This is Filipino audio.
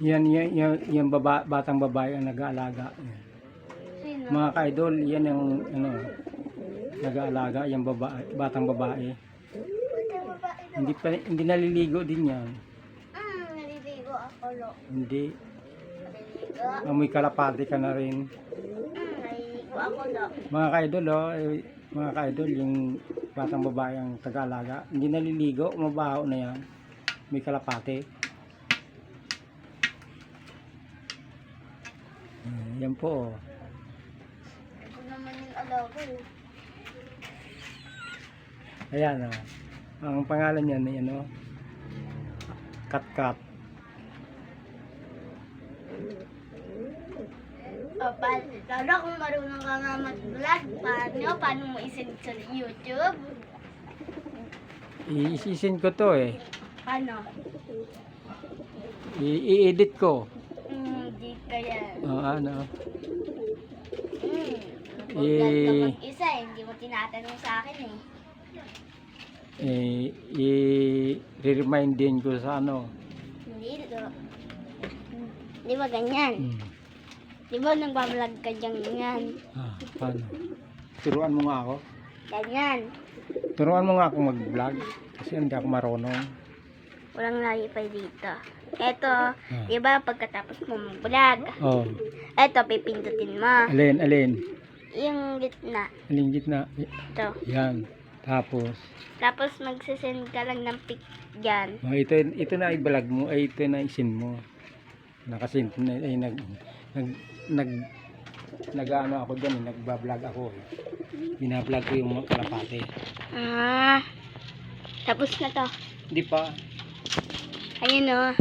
Yan batang babae ang nag-aalaga. Sino? Mga ka-idol, yan ang ano, nag-aalaga, yung babae, batang babae. Batang babae daw. Hindi naliligo din yan. Naliligo ako, lo. Hindi. Naliligo. Amoy kalapati ka na rin. Naliligo ako, lo. Mga ka-idol, mga ka-idol, yung batang babae ang taga-alaga. Hindi naliligo, mabaho na yan. May kalapati. Yan po. Ito naman yung alaga, eh. Ayan, ang pangalan niyan ay ano, Kat-Kat. Lalo kung marunong ka nga mag-vlog, paano mo isend sa YouTube? Isisin ko to eh. Paano? I-edit ko. Hindi kaya. Ano. Mag-vlog ka mag-isa, hindi mo tinatanong sa akin eh. I-remind din ko sa ano. Hindi, lo. Di ba ganyan? Di ba nagbablog ka dyan ganyan? Paano? Turuan mo nga ako. Ganyan. Turuan mo nga ako mag-vlog. Kasi hindi ako marunong. Walang wifi dito. Eto, di ba pagkatapos mo mag-vlog, Oh. eto pipindutin mo. Alin? Yung gitna. Alin gitna? Ito. Yan. Tapos. Tapos magsisend ka lang ng pic dyan. Oh, ito na i-vlog mo. Ay, ito na isin mo. Nakasin na. Ay, nag-ano ako dyan. Nagbablog ako. Binablog ko yung mga kalapate. Tapos na to. Hindi pa. Ayun o.